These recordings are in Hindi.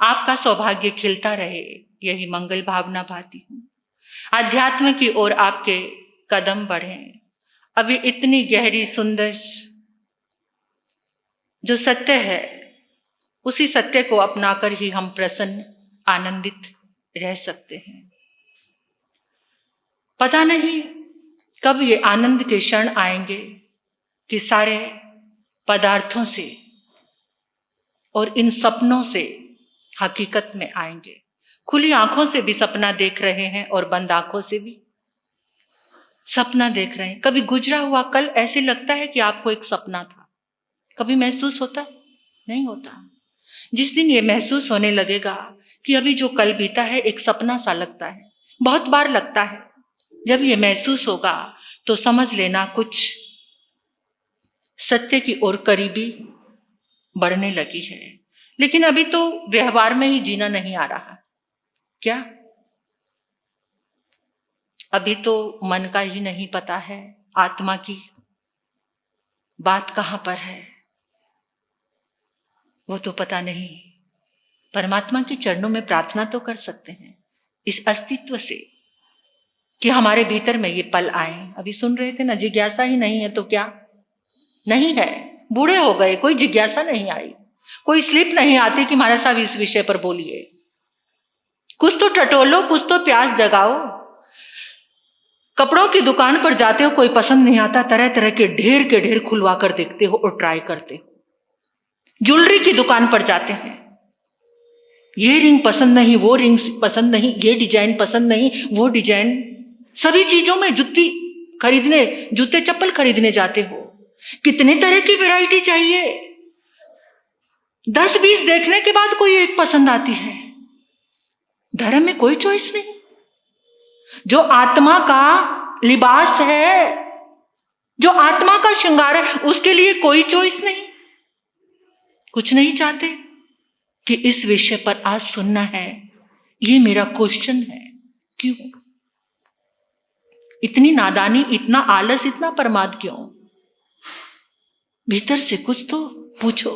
आपका सौभाग्य खिलता रहे, यही मंगल भावना भाती हूँ। आध्यात्म की ओर आपके कदम बढ़ें। अभी इतनी गहरी सुंदर जो सत्य है, उसी सत्य को अपनाकर ही हम प्रसन्न आनंदित रह सकते हैं। पता नहीं कब ये आनंद के क्षण आएंगे कि सारे पदार्थों से और इन सपनों से हकीकत में आएंगे। खुली आंखों से भी सपना देख रहे हैं और बंद आंखों से भी सपना देख रहे हैं। कभी गुजरा हुआ कल ऐसे लगता है कि आपको एक सपना था। कभी महसूस होता? नहीं होता। जिस दिन ये महसूस होने लगेगा कि अभी जो कल बीता है एक सपना सा लगता है, बहुत बार लगता है, जब ये महसूस होगा तो समझ लेना कुछ सत्य की ओर करीबी बढ़ने लगी है। लेकिन अभी तो व्यवहार में ही जीना नहीं आ रहा। क्या? अभी तो मन का ही नहीं पता है आत्मा की बात कहां पर है, वो तो पता नहीं। परमात्मा के चरणों में प्रार्थना तो कर सकते हैं इस अस्तित्व से कि हमारे भीतर में ये पल आए। अभी सुन रहे थे ना, जिज्ञासा ही नहीं है तो क्या? नहीं है, बूढ़े हो गए, कोई जिज्ञासा नहीं आई, कोई स्लिप नहीं आती कि महाराज साहब इस विषय पर बोलिए। कुछ तो टटोलो, कुछ तो प्यास जगाओ। कपड़ों की दुकान पर जाते हो, कोई पसंद नहीं आता, तरह तरह के ढेर खुलवा कर देखते हो और ट्राई करते हो। ज्वेलरी की दुकान पर जाते हैं, ये रिंग पसंद नहीं, वो रिंग पसंद नहीं, ये डिजाइन पसंद नहीं, वो डिजाइन। सभी चीजों में जूते चप्पल खरीदने जाते हो, कितने तरह की वैरायटी चाहिए। 10-20 देखने के बाद कोई एक पसंद आती है। धर्म में कोई चॉइस नहीं। जो आत्मा का लिबास है, जो आत्मा का श्रृंगार है, उसके लिए कोई चॉइस नहीं। कुछ नहीं चाहते कि इस विषय पर आज सुनना है। ये मेरा क्वेश्चन है, क्यों इतनी नादानी, इतना आलस, इतना प्रमाद क्यों? भीतर से कुछ तो पूछो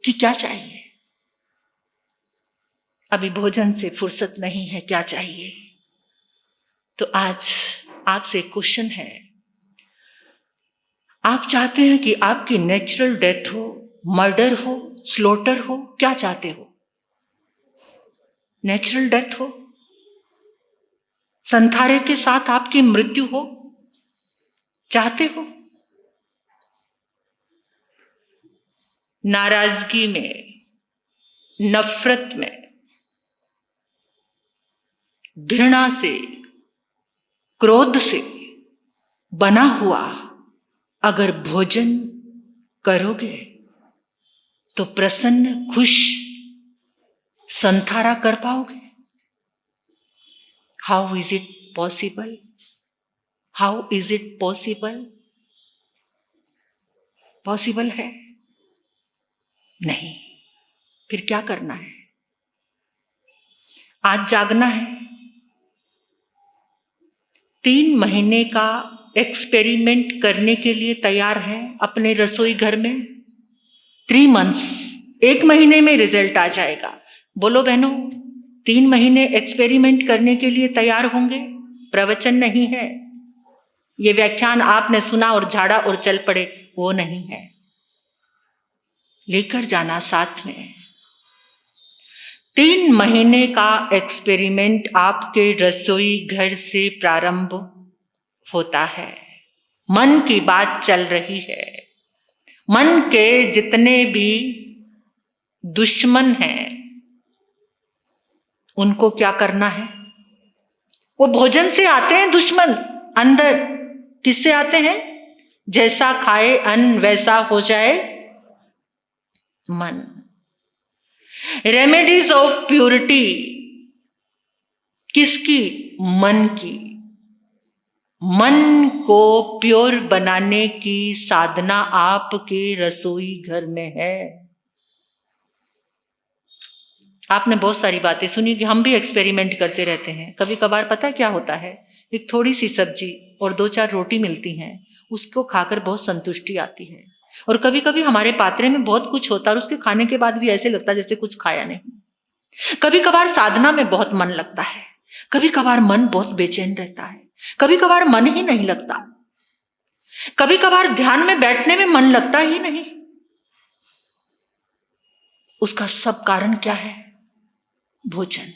कि क्या चाहिए। अभी भोजन से फुर्सत नहीं है, क्या चाहिए? तो आज आपसे क्वेश्चन है, आप चाहते हैं कि आपकी नेचुरल डेथ हो, मर्डर हो, स्लॉटर हो? क्या चाहते हो? नेचुरल डेथ हो, संथारे के साथ आपकी मृत्यु हो, चाहते हो? नाराजगी में, नफरत में, घृणा से, क्रोध से बना हुआ अगर भोजन करोगे तो प्रसन्न, खुश संथारा कर पाओगे? How is it possible? How is it possible? Possible है नहीं। फिर क्या करना है? आज जागना है। 3 महीने का एक्सपेरिमेंट करने के लिए तैयार है अपने रसोई घर में। 3 months, 1 महीने में रिजल्ट आ जाएगा। बोलो बहनों, 3 महीने एक्सपेरिमेंट करने के लिए तैयार होंगे? प्रवचन नहीं है, ये व्याख्यान आपने सुना और झाड़ा और चल पड़े, वो नहीं है। लेकर जाना साथ में। 3 महीने का एक्सपेरिमेंट आपके रसोई घर से प्रारंभ होता है। मन की बात चल रही है। मन के जितने भी दुश्मन हैं, उनको क्या करना है? वो भोजन से आते हैं दुश्मन अंदर। किससे आते हैं? जैसा खाए अन्न वैसा हो जाए मन। रेमेडीज ऑफ प्योरिटी किसकी? मन की। मन को प्योर बनाने की साधना आपके रसोई घर में है। आपने बहुत सारी बातें सुनी कि हम भी एक्सपेरिमेंट करते रहते हैं। कभी कभार पता है क्या होता है? एक थोड़ी सी सब्जी और 2-4 रोटी मिलती हैं, उसको खाकर बहुत संतुष्टि आती है। और कभी कभी हमारे पात्रे में बहुत कुछ होता है और उसके खाने के बाद भी ऐसे लगता है जैसे कुछ खाया नहीं। कभी कभार साधना में बहुत मन लगता है, कभी कभार मन बहुत बेचैन रहता है, कभी कभार मन ही नहीं लगता, कभी कभार ध्यान में बैठने में मन लगता ही नहीं। उसका सब कारण क्या है? भोजन।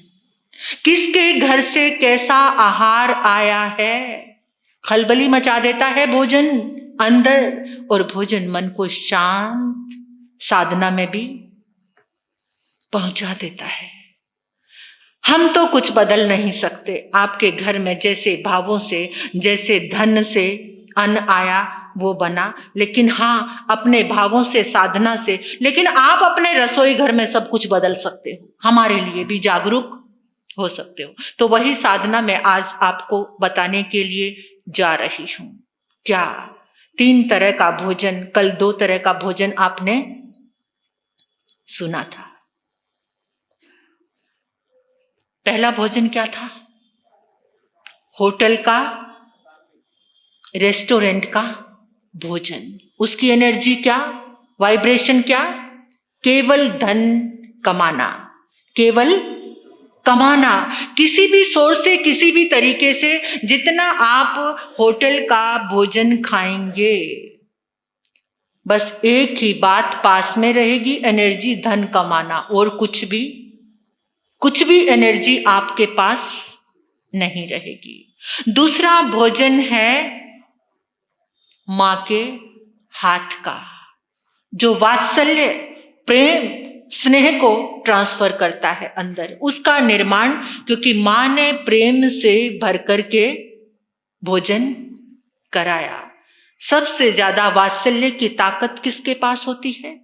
किसके घर से कैसा आहार आया है, खलबली मचा देता है भोजन अंदर, और भोजन मन को शांत साधना में भी पहुंचा देता है। हम तो कुछ बदल नहीं सकते। आपके घर में जैसे भावों से, जैसे धन से अन्न आया वो बना, लेकिन हाँ अपने भावों से, साधना से। लेकिन आप अपने रसोई घर में सब कुछ बदल सकते हो, हमारे लिए भी जागरूक हो सकते हो। तो वही साधना मैं आज आपको बताने के लिए जा रही हूं। क्या 3 तरह का भोजन, कल 2 तरह का भोजन आपने सुना था। पहला भोजन क्या था? होटल का, रेस्टोरेंट का भोजन। उसकी एनर्जी क्या, वाइब्रेशन क्या? केवल धन कमाना, केवल कमाना। किसी भी सोर्स से, किसी भी तरीके से जितना आप होटल का भोजन खाएंगे, बस एक ही बात पास में रहेगी, एनर्जी धन कमाना, और कुछ भी एनर्जी आपके पास नहीं रहेगी। दूसरा भोजन है मां के हाथ का, जो वात्सल्य, प्रेम, स्नेह को ट्रांसफर करता है अंदर, उसका निर्माण। क्योंकि मां ने प्रेम से भर करके भोजन कराया। सबसे ज्यादा वात्सल्य की ताकत किसके पास होती है?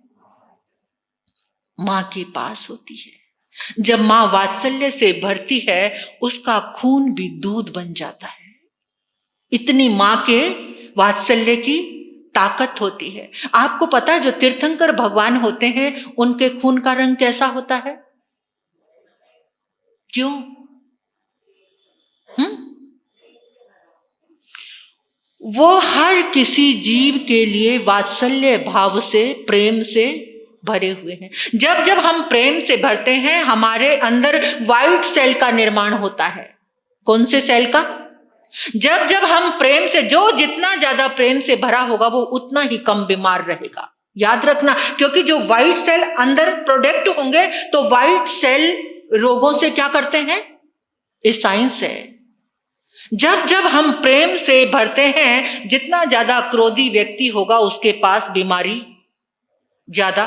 मां के पास होती है। जब मां वात्सल्य से भरती है, उसका खून भी दूध बन जाता है। इतनी मां के वात्सल्य की ताकत होती है। आपको पता है जो तीर्थंकर भगवान होते हैं, उनके खून का रंग कैसा होता है? क्यों? वो हर किसी जीव के लिए वात्सल्य भाव से, प्रेम से भरे हुए हैं। जब जब हम प्रेम से भरते हैं, हमारे अंदर व्हाइट सेल का निर्माण होता है। कौन से सेल का? जब जब हम प्रेम से, जो जितना ज्यादा प्रेम से भरा होगा वो उतना ही कम बीमार रहेगा। याद रखना, क्योंकि जो व्हाइट सेल अंदर प्रोडक्ट होंगे, तो व्हाइट सेल रोगों से क्या करते हैं? ये साइंस है। जब जब हम प्रेम से भरते हैं, जितना ज्यादा क्रोधी व्यक्ति होगा उसके पास बीमारी ज्यादा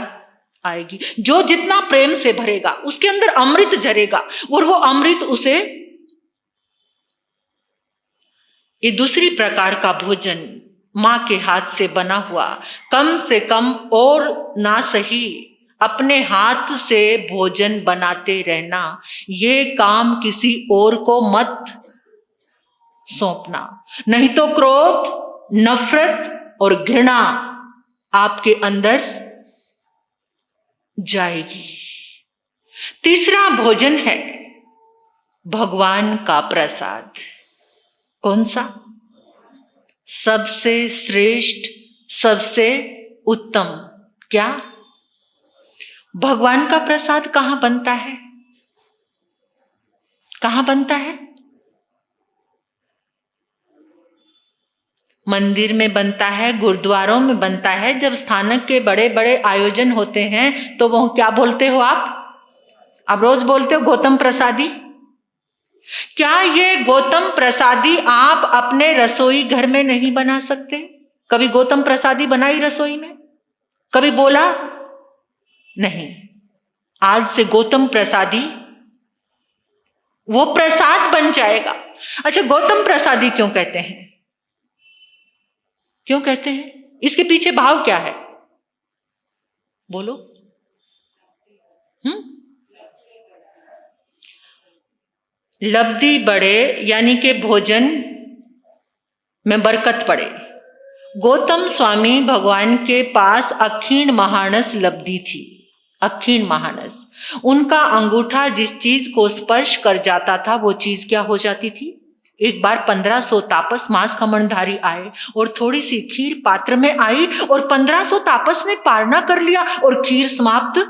आएगी। जो जितना प्रेम से भरेगा उसके अंदर अमृत झरेगा, और वो अमृत उसे। ये दूसरी प्रकार का भोजन, मां के हाथ से बना हुआ। कम से कम और ना सही अपने हाथ से भोजन बनाते रहना। ये काम किसी और को मत सौंपना, नहीं तो क्रोध, नफरत और घृणा आपके अंदर जाएगी। तीसरा भोजन है भगवान का प्रसाद। कौन सा? सबसे श्रेष्ठ, सबसे उत्तम। क्या? भगवान का प्रसाद कहां बनता है? कहां बनता है? मंदिर में बनता है, गुरुद्वारों में बनता है। जब स्थानक के बड़े बड़े आयोजन होते हैं तो वो क्या बोलते हो आप रोज बोलते हो गौतम प्रसादी। क्या ये गौतम प्रसादी आप अपने रसोई घर में नहीं बना सकते? कभी गौतम प्रसादी बनाई रसोई में? कभी बोला? नहीं। आज से गौतम प्रसादी वो प्रसाद बन जाएगा। अच्छा, गौतम प्रसादी क्यों कहते हैं? क्यों कहते हैं? इसके पीछे भाव क्या है? बोलो। लब्धि बढ़े, यानी कि भोजन में बरकत पड़े। गौतम स्वामी भगवान के पास अक्षीण महानस लब्धि थी। अक्षीण महानस, उनका अंगूठा जिस चीज को स्पर्श कर जाता था वो चीज क्या हो जाती थी? एक बार 1500 तापस मांस खमणधारी आए और थोड़ी सी खीर पात्र में आई, और 1500 तापस ने पारना कर लिया और खीर समाप्त।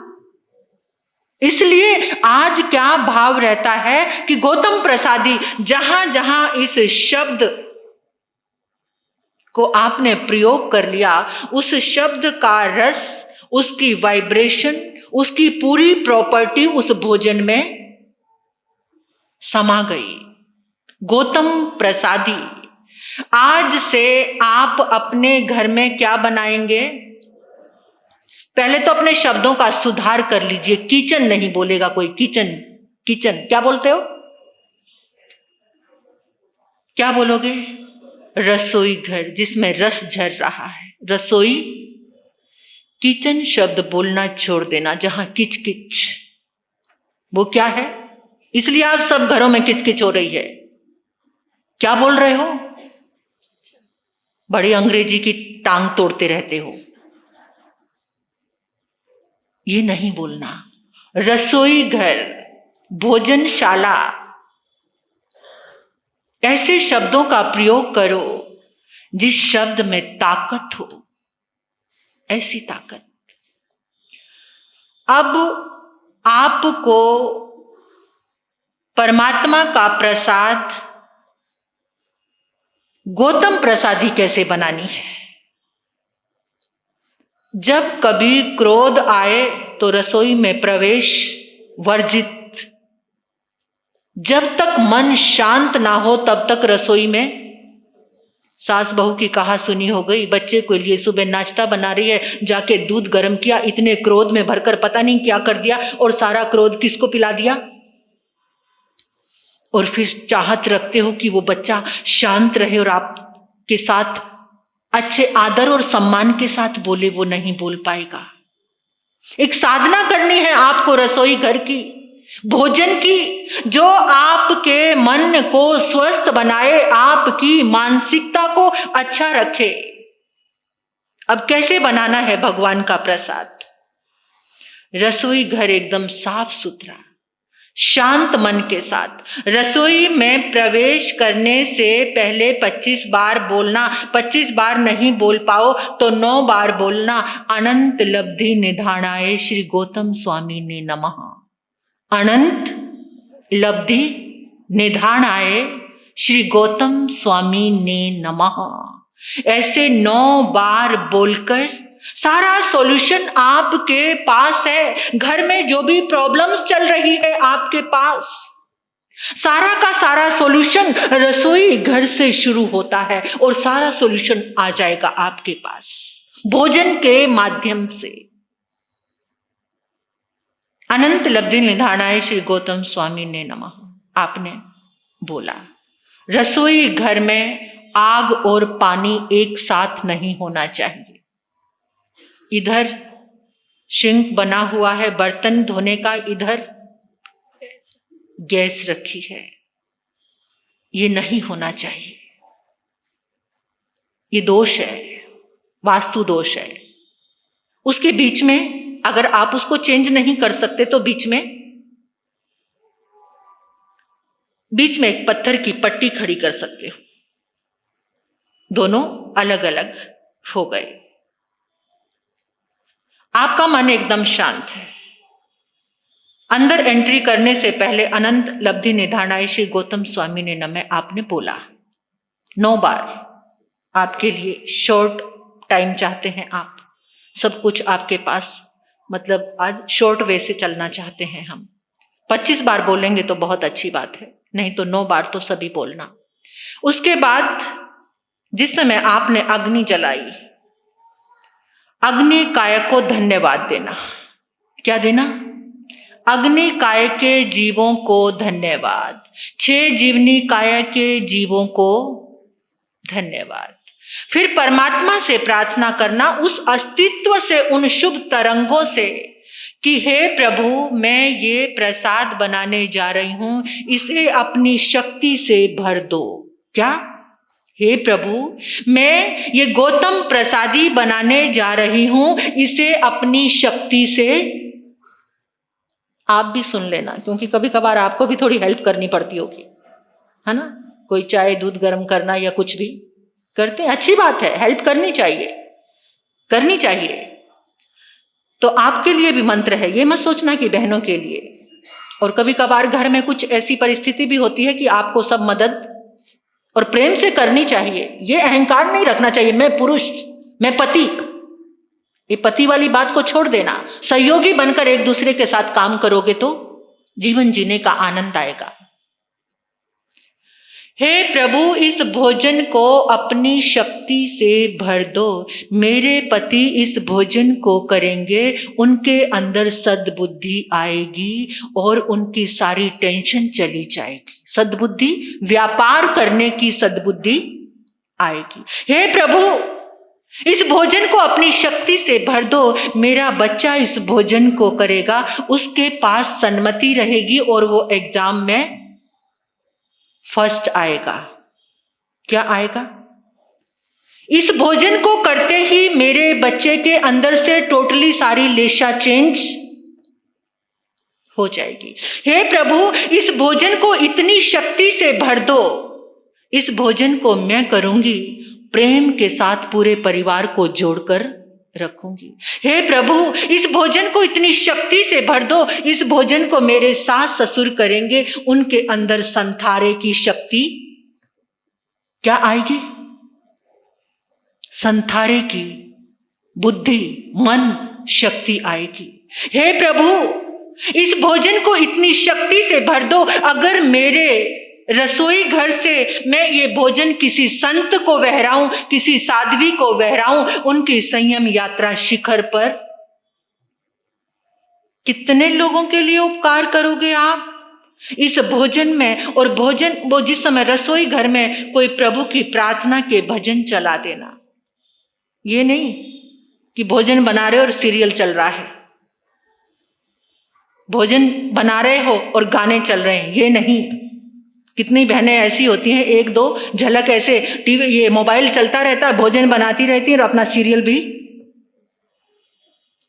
इसलिए आज आज क्या भाव रहता है कि गौतम प्रसादी जहां जहां इस शब्द को आपने प्रयोग कर लिया, उस शब्द का रस, उसकी वाइब्रेशन, उसकी पूरी प्रॉपर्टी उस भोजन में समा गई। गौतम प्रसादी, आज से आप अपने घर में क्या बनाएंगे? पहले तो अपने शब्दों का सुधार कर लीजिए। किचन नहीं बोलेगा कोई, किचन किचन क्या बोलते हो? क्या बोलोगे? रसोई घर, जिसमें रस झर रहा है। रसोई, किचन शब्द बोलना छोड़ देना। जहां किच किच, वो क्या है? इसलिए आप सब घरों में किच किच हो रही है। क्या बोल रहे हो? बड़ी अंग्रेजी की टांग तोड़ते रहते हो। ये नहीं बोलना। रसोई घर, भोजनशाला, ऐसे शब्दों का प्रयोग करो जिस शब्द में ताकत हो, ऐसी ताकत। अब आपको परमात्मा का प्रसाद गौतम प्रसादी कैसे बनानी है? जब कभी क्रोध आए तो रसोई में प्रवेश वर्जित। जब तक मन शांत ना हो तब तक रसोई में। सास बहू की कहा सुनी हो गई, बच्चे के लिए सुबह नाश्ता बना रही है, जाके दूध गर्म किया, इतने क्रोध में भरकर पता नहीं क्या कर दिया, और सारा क्रोध किसको पिला दिया? और फिर चाहत रखते हो कि वो बच्चा शांत रहे और आपके साथ अच्छे आदर और सम्मान के साथ बोले। वो नहीं बोल पाएगा। एक साधना करनी है आपको रसोई घर की, भोजन की, जो आपके मन को स्वस्थ बनाए, आपकी मानसिकता को अच्छा रखे। अब कैसे बनाना है भगवान का प्रसाद? रसोई घर एकदम साफ सुथरा, शांत मन के साथ। रसोई में प्रवेश करने से पहले 25 बार बोलना। 25 बार नहीं बोल पाओ तो 9 बार बोलना। अनंत लब्धि निधानाय श्री गौतम स्वामी ने नमः। अनंत लब्धि निधानाय श्री गौतम स्वामी ने नमः। ऐसे 9 बार बोलकर सारा सॉल्यूशन आपके पास है। घर में जो भी प्रॉब्लम्स चल रही है आपके पास, सारा का सारा सॉल्यूशन रसोई घर से शुरू होता है और सारा सॉल्यूशन आ जाएगा आपके पास भोजन के माध्यम से। अनंत लब्धि निधानाय श्री गौतम स्वामी ने नमः आपने बोला। रसोई घर में आग और पानी एक साथ नहीं होना चाहिए। इधर सिंक बना हुआ है बर्तन धोने का, इधर गैस रखी है। ये नहीं होना चाहिए। ये दोष है, वास्तु दोष है। उसके बीच में अगर आप उसको चेंज नहीं कर सकते तो बीच में एक पत्थर की पट्टी खड़ी कर सकते हो। दोनों अलग अलग हो गए। आपका मन एकदम शांत है। अंदर एंट्री करने से पहले अनंत लब्धि निधानाय श्री गौतम स्वामी ने नमः आपने बोला 9 बार। आपके लिए शॉर्ट टाइम चाहते हैं आप, सब कुछ आपके पास, मतलब आज शॉर्ट वे से चलना चाहते हैं हम। 25 बार बोलेंगे तो बहुत अच्छी बात है, नहीं तो 9 बार तो सभी बोलना। उसके बाद जिस समय आपने अग्नि जलाई, अग्नि काय को धन्यवाद देना। क्या देना? अग्नि काय के जीवों को धन्यवाद। 6 जीवनी काय के जीवों को धन्यवाद। फिर परमात्मा से प्रार्थना करना, उस अस्तित्व से, उन शुभ तरंगों से कि हे प्रभु, मैं ये प्रसाद बनाने जा रही हूं, इसे अपनी शक्ति से भर दो। क्या? हे प्रभु, मैं ये गौतम प्रसादी बनाने जा रही हूं, इसे अपनी शक्ति से। आप भी सुन लेना, क्योंकि कभी कभार आपको भी थोड़ी हेल्प करनी पड़ती होगी, है ना? कोई चाय दूध गर्म करना या कुछ भी करते हैं, अच्छी बात है, हेल्प करनी चाहिए, करनी चाहिए। तो आपके लिए भी मंत्र है, ये मत सोचना कि बहनों के लिए। और कभी कभार घर में कुछ ऐसी परिस्थिति भी होती है कि आपको सब मदद और प्रेम से करनी चाहिए। ये अहंकार नहीं रखना चाहिए, मैं पुरुष, मैं पति। ये पति वाली बात को छोड़ देना। सहयोगी बनकर एक दूसरे के साथ काम करोगे तो जीवन जीने का आनंद आएगा। हे प्रभु, इस भोजन को अपनी शक्ति से भर दो। मेरे पति इस भोजन को करेंगे, उनके अंदर सद्बुद्धि आएगी और उनकी सारी टेंशन चली जाएगी। सद्बुद्धि, व्यापार करने की सद्बुद्धि आएगी। हे प्रभु, इस भोजन को अपनी शक्ति से भर दो। मेरा बच्चा इस भोजन को करेगा, उसके पास सन्मति रहेगी और वो एग्जाम में फर्स्ट आएगा। क्या आएगा? इस भोजन को करते ही मेरे बच्चे के अंदर से टोटली सारी लेशा चेंज हो जाएगी। हे प्रभु, इस भोजन को इतनी शक्ति से भर दो। इस भोजन को मैं करूंगी, प्रेम के साथ पूरे परिवार को जोड़कर रखूंगी। हे प्रभु, इस भोजन को इतनी शक्ति से भर दो। इस भोजन को मेरे सास ससुर करेंगे, उनके अंदर संथारे की शक्ति क्या आएगी? संथारे की बुद्धि, मन, शक्ति आएगी। हे प्रभु, इस भोजन को इतनी शक्ति से भर दो। अगर मेरे रसोई घर से मैं ये भोजन किसी संत को बहराऊं, किसी साध्वी को बहराऊं, उनकी संयम यात्रा शिखर पर कितने लोगों के लिए उपकार करोगे आप इस भोजन में। और भोजन, वो जिस समय रसोई घर में कोई प्रभु की प्रार्थना के भजन चला देना। ये नहीं कि भोजन बना रहे और सीरियल चल रहा है, भोजन बना रहे हो और गाने चल रहे हैं, ये नहीं। कितनी बहनें ऐसी होती हैं, एक दो झलक ऐसे टीवी, ये मोबाइल चलता रहता है, भोजन बनाती रहती है और अपना सीरियल भी।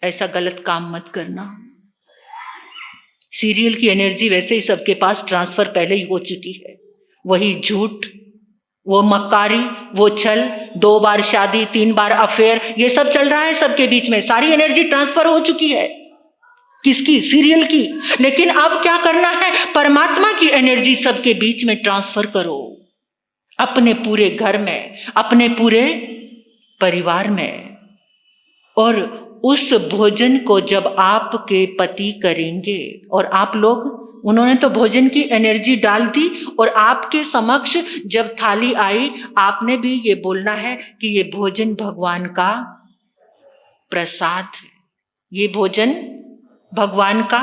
ऐसा गलत काम मत करना। सीरियल की एनर्जी वैसे ही सबके पास ट्रांसफर पहले ही हो चुकी है। वही झूठ, वो मक्कारी, वो छल, 2 बार शादी, 3 बार अफेयर, ये सब चल रहा है सबके बीच में। सारी एनर्जी ट्रांसफर हो चुकी है। किसकी? सीरियल की। लेकिन अब क्या करना है? परमात्मा की एनर्जी सबके बीच में ट्रांसफर करो, अपने पूरे घर में, अपने पूरे परिवार में। और उस भोजन को जब आपके पति करेंगे और आप लोग, उन्होंने तो भोजन की एनर्जी डाल दी और आपके समक्ष जब थाली आई, आपने भी ये बोलना है कि ये भोजन भगवान का प्रसाद है। ये भोजन भगवान का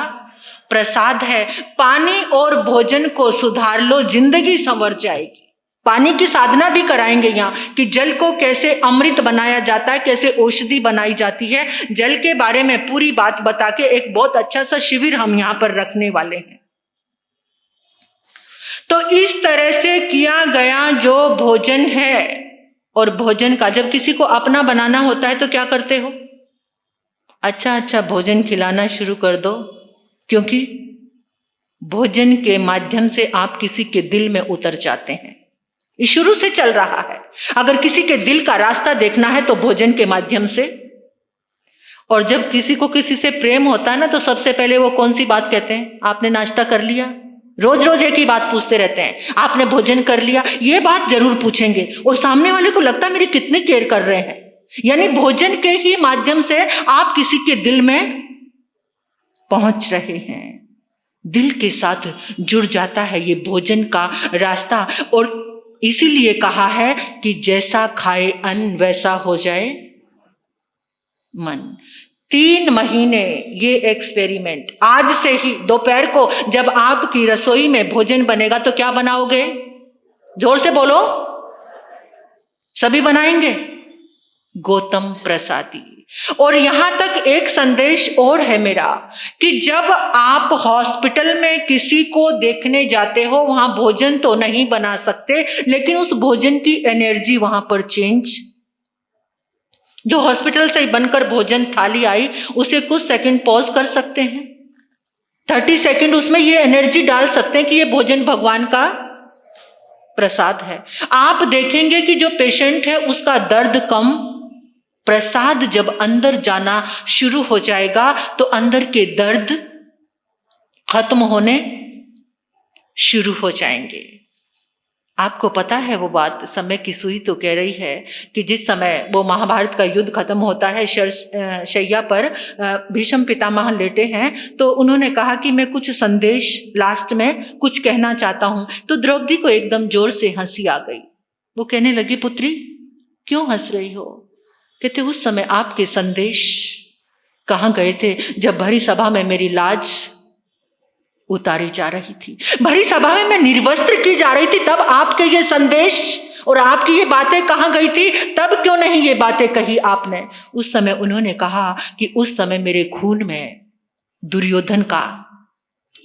प्रसाद है। पानी और भोजन को सुधार लो, जिंदगी संवर जाएगी। पानी की साधना भी कराएंगे यहाँ कि जल को कैसे अमृत बनाया जाता है, कैसे औषधि बनाई जाती है। जल के बारे में पूरी बात बता के एक बहुत अच्छा सा शिविर हम यहाँ पर रखने वाले हैं। तो इस तरह से किया गया जो भोजन है, और भोजन का जब किसी को अपना बनाना होता है तो क्या करते हो? अच्छा भोजन खिलाना शुरू कर दो, क्योंकि भोजन के माध्यम से आप किसी के दिल में उतर जाते हैं। ये शुरू से चल रहा है। अगर किसी के दिल का रास्ता देखना है तो भोजन के माध्यम से। और जब किसी को किसी से प्रेम होता है ना, तो सबसे पहले वो कौन सी बात कहते हैं? आपने नाश्ता कर लिया? रोज रोज एक ही बात पूछते रहते हैं, आपने भोजन कर लिया? ये बात जरूर पूछेंगे और सामने वाले को लगता है मेरी कितनी केयर कर रहे हैं। यानी भोजन के ही माध्यम से आप किसी के दिल में पहुंच रहे हैं, दिल के साथ जुड़ जाता है ये भोजन का रास्ता। और इसीलिए कहा है कि जैसा खाए अन्न वैसा हो जाए मन। 3 महीने ये एक्सपेरिमेंट, आज से ही दोपहर को जब आपकी रसोई में भोजन बनेगा तो क्या बनाओगे? जोर से बोलो, सभी बनाएंगे गौतम प्रसादी। और यहां तक एक संदेश और है मेरा कि जब आप हॉस्पिटल में किसी को देखने जाते हो, वहां भोजन तो नहीं बना सकते, लेकिन उस भोजन की एनर्जी वहां पर चेंज। जो हॉस्पिटल से बनकर भोजन थाली आई, उसे कुछ सेकंड पॉज कर सकते हैं, 30 सेकंड उसमें ये एनर्जी डाल सकते हैं कि ये भोजन भगवान का प्रसाद है। आप देखेंगे कि जो पेशेंट है उसका दर्द कम। प्रसाद जब अंदर जाना शुरू हो जाएगा तो अंदर के दर्द खत्म होने शुरू हो जाएंगे। आपको पता है वो बात, समय की सुई तो कह रही है कि जिस समय वो महाभारत का युद्ध खत्म होता है, शैया पर भीष्म पितामह लेटे हैं, तो उन्होंने कहा कि मैं कुछ संदेश लास्ट में कुछ कहना चाहता हूं। तो द्रौपदी को एकदम जोर से हंसी आ गई। वो कहने लगी, पुत्री क्यों हंस रही हो? कहते उस समय आपके संदेश कहाँ गए थे जब भरी सभा में मेरी लाज उतारी जा रही थी, भरी सभा में मैं निर्वस्त्र की जा रही थी, तब आपके ये संदेश और आपकी ये बातें कहाँ गई थी? तब क्यों नहीं ये बातें कही आपने? उस समय उन्होंने कहा कि उस समय मेरे खून में दुर्योधन का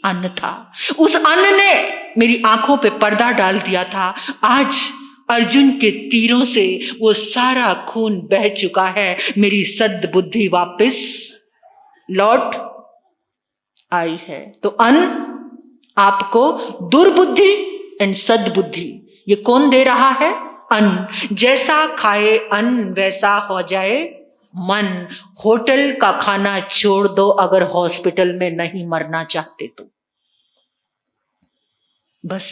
अन्न था, उस अन्न ने मेरी आंखों पे पर्दा डाल दिया था। आज अर्जुन के तीरों से वो सारा खून बह चुका है, मेरी सद्बुद्धि वापस लौट आई है। तो अन्न आपको दुर्बुद्धि एंड सद्बुद्धि, ये कौन दे रहा है? अन्न। जैसा खाए अन्न वैसा हो जाए मन। होटल का खाना छोड़ दो अगर हॉस्पिटल में नहीं मरना चाहते तो। बस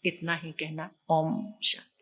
इतना ही कहना। ओम शांति।